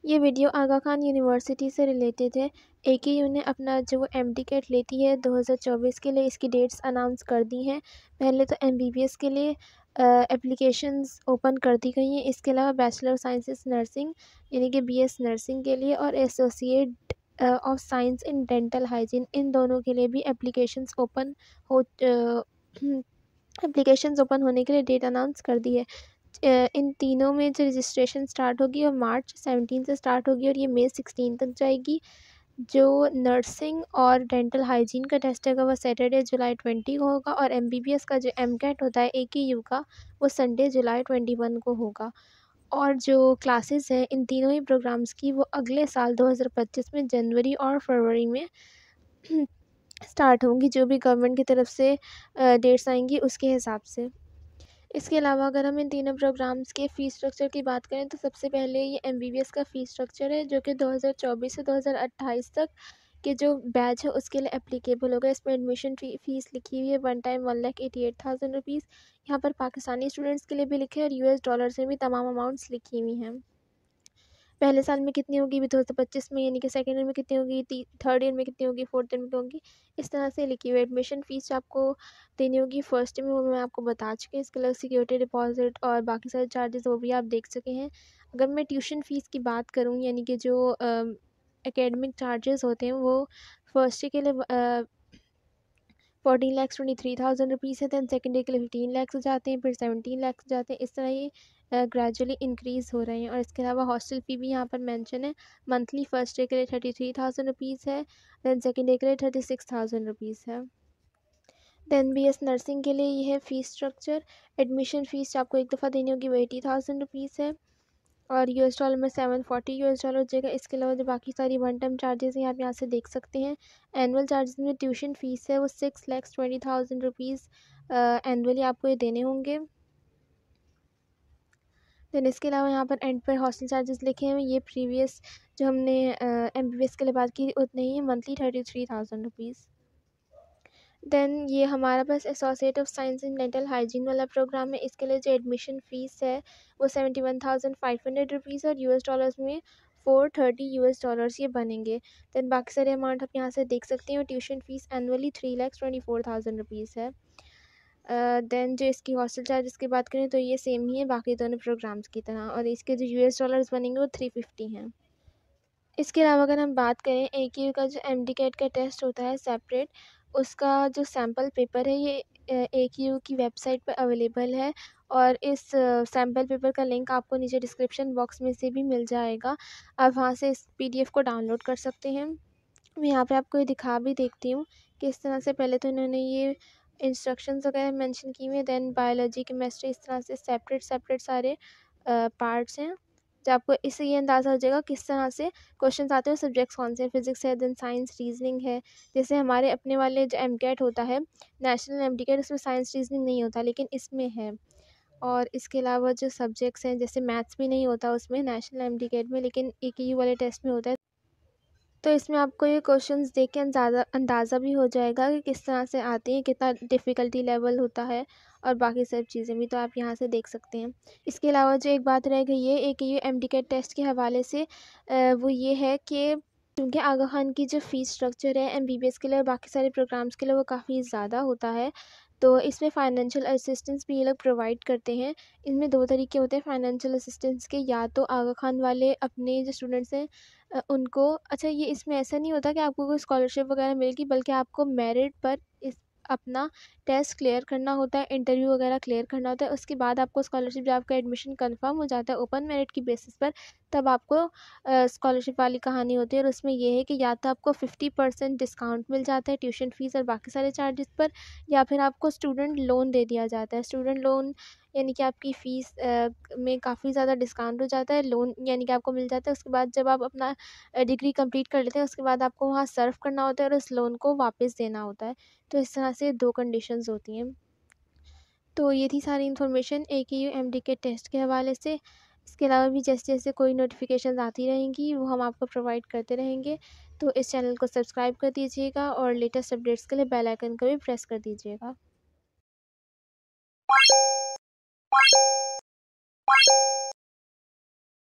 ये वीडियो आगा खान यूनिवर्सिटी से रिलेटेड है। AKU ने अपना जो MD-CAT लेती है 2024 के लिए इसकी डेट्स अनाउंस कर दी हैं। पहले तो MBBS के लिए एप्लीकेशंस ओपन कर दी गई हैं। इसके अलावा बैचलर ऑफ साइंसेस नर्सिंग यानी कि BS नर्सिंग के लिए और associate of science in dental hygiene इन दोनों के लिए भी एप्लीकेशंस ओपन हो एप्लीकेशंस ओपन होने के लिए डेट अनाउंस कर दी है। इन तीनों में जो रजिस्ट्रेशन स्टार्ट होगी वो मार्च 17 से स्टार्ट होगी और ये मई 16 तक जाएगी। जो नर्सिंग और डेंटल हाइजीन का टेस्ट होगा वो सैटरडे जुलाई 20 को होगा और MBBS का जो MCAT होता है AKU का वो संडे जुलाई 21 को होगा। और जो क्लासेस हैं इन तीनों ही प्रोग्राम्स की वो अगले साल 2025 में जनवरी और फरवरी में स्टार्ट होंगी, जो भी गवर्नमेंट की तरफ से डेट्स आएंगी उसके हिसाब से। इसके अलावा अगर हम इन तीनों प्रोग्राम्स के फ़ीस स्ट्रक्चर की बात करें तो सबसे पहले ये MBBS का फ़ीस स्ट्रक्चर है जो कि 2024 से 2028 तक के जो बैच है उसके लिए एप्लीकेबल होगा। इसमें एडमिशन फ़ीस लिखी हुई है वन टाइम 1,88,000 रुपीज़। यहाँ पर पाकिस्तानी स्टूडेंट्स के लिए भी लिखे हैं और US डॉलर्स में भी तमाम अमाउंट्स लिखी हुई हैं। पहले साल में कितनी होगी 2025 में, यानी कि सेकेंड ईयर में कितनी होगी, थर्ड ईयर में कितनी होगी, फोर्थ ईयर में कितनी होगी, इस तरह से लिखी हुई। एडमिशन फ़ीस आपको देनी होगी फर्स्ट ईयर में, वो मैं आपको बता चुकी हूँ। इसके अलावा सिक्योरिटी डिपॉजिट और बाकी सारे चार्जेस वो भी आप देख सके हैं। अगर मैं ट्यूशन फ़ीस की बात करूँ यानी कि जो एकेडमिक चार्जेस होते हैं वो फर्स्ट ईयर के लिए 14,23,000 रुपीज़ है। दैन सेकेंड ईयर के लिए 15 लाख हो जाते हैं, फिर 17 लाख हो जाते हैं। इस तरह ये ग्रेजुअली इंक्रीज़ हो रहे हैं। और इसके अलावा हॉस्टल फ़ी भी यहाँ पर मेंशन है। मंथली फर्स्ट ईयर के लिए 33,000 रुपीज़ है, दैन सेकेंड ईयर के लिए 36,000 रुपीज़ है। दैन BS नर्सिंग के लिए ये है फ़ीस स्ट्रक्चर। एडमिशन फ़ीस आपको एक दफ़ा देनी होगी वो 80,000 रुपीज़ है और US डॉलर में 740 US डॉलर हो जाएगा। इसके अलावा जो बाकी सारी वन टाइम चार्जेस हैं आप यहाँ से देख सकते हैं। एनुअल चार्जेस में ट्यूशन फ़ीस है वो 6,20,000 रुपीज़ एनुअली आपको ये देने होंगे। दैन इसके अलावा यहाँ पर एंड पर हॉस्टल चार्जेस लिखे हैं, ये प्रीवियस जो हमने MBBS के लिए बात की उतने ही है, मंथली 33,000 रुपीज़। दैन ये हमारा बस associate of science in dental hygiene वाला प्रोग्राम है। इसके लिए जो एडमिशन फ़ीस है वो 71,500 रुपीज़ और US डॉलर्स में 430 US डॉलर्स ये बनेंगे। दैन बाकी सारे अमाउंट आप यहाँ से देख सकते हैं। और ट्यूशन फ़ीस एनुअली 3,24,000 रुपीज़ है। दैन जो इसकी हॉस्टल चार्जेस की बात करें तो ये सेम ही है बाकी दोनों प्रोग्राम्स की तरह और इसके जो US डॉलर्स बनेंगे वो 350 हैं। इसके अलावा अगर हम बात करें AKU का जो MD-CAT का टेस्ट होता है सेपरेट, उसका जो सैम्पल पेपर है ये AKU की वेबसाइट पर अवेलेबल है और इस सैम्पल पेपर का लिंक आपको नीचे डिस्क्रिप्शन बॉक्स में से भी मिल जाएगा। आप वहाँ से इस PDF को डाउनलोड कर सकते हैं। मैं यहाँ पे आपको ये दिखा भी देखती हूँ कि इस तरह से पहले तो इन्होंने ये इंस्ट्रक्शंस वगैरह मेंशन की हुई हैं। दैन बायोलॉजी, केमिस्ट्री, इस तरह से सेपरेट सारे पार्ट्स हैं। तो आपको इससे ये अंदाज़ा हो जाएगा किस तरह से क्वेश्चंस आते हैं। सब्जेक्ट्स कौन से हैं, फिजिक्स है, दैन साइंस, रीजनिंग है। जैसे हमारे अपने वाले जो MCAT होता है नेशनल MD-CAT, उसमें साइंस रीजनिंग नहीं होता लेकिन इसमें है। और इसके अलावा जो सब्जेक्ट्स हैं जैसे मैथ्स भी नहीं होता उसमें नेशनल MD-CAT में, लेकिन AKU वाले टेस्ट में होता है। तो इसमें आपको ये क्वेश्चंस देख के अंदाज़ा भी हो जाएगा कि किस तरह से आते हैं, कितना डिफ़िकल्टी लेवल होता है और बाकी सब चीज़ें भी तो आप यहाँ से देख सकते हैं। इसके अलावा जो एक बात रह गई है AKU MD-CAT टेस्ट के हवाले से, वो ये है कि क्योंकि आगा खान की जो फ़ीस स्ट्रक्चर है MBBS के लिए और बाकी सारे प्रोग्राम्स के लिए वो काफ़ी ज़्यादा होता है, तो इसमें फ़ाइनेंशियल असिस्टेंस भी ये लोग प्रोवाइड करते हैं। इनमें 2 तरीके होते हैं फ़ाइनेंशियल असिस्टेंस के, या तो आगा खान वाले अपने जो स्टूडेंट्स हैं उनको, अच्छा ये इसमें ऐसा नहीं होता कि आपको कोई स्कॉलरशिप वगैरह मिलेगी, बल्कि आपको मेरिट पर इस अपना टेस्ट क्लियर करना होता है, इंटरव्यू वगैरह क्लियर करना होता है। उसके बाद आपको स्कॉलरशिप, जब आपका एडमिशन कंफर्म हो जाता है ओपन मेरिट की बेसिस पर, तब आपको स्कॉलरशिप वाली कहानी होती है। और उसमें ये है कि या तो आपको 50% डिस्काउंट मिल जाता है ट्यूशन फ़ीस और बाकी सारे चार्जेस पर, या फिर आपको स्टूडेंट लोन दे दिया जाता है। स्टूडेंट लोन यानी कि आपकी फ़ीस में काफ़ी ज़्यादा डिस्काउंट हो जाता है, लोन यानी कि आपको मिल जाता है। उसके बाद जब आप अपना डिग्री कंप्लीट कर लेते हैं उसके बाद आपको वहाँ सर्व करना होता है और उस लोन को वापस देना होता है। तो इस तरह से 2 कंडीशंस होती हैं। तो ये थी सारी इन्फॉर्मेशन AKU MD-CAT टेस्ट के हवाले से। इसके अलावा भी जैसे-जैसे कोई नोटिफ़िकेशंस आती रहेंगी वो हम आपको प्रोवाइड करते रहेंगे। तो इस चैनल को सब्सक्राइब कर दीजिएगा और लेटेस्ट अपडेट्स के लिए बेल आइकन को भी प्रेस कर दीजिएगा।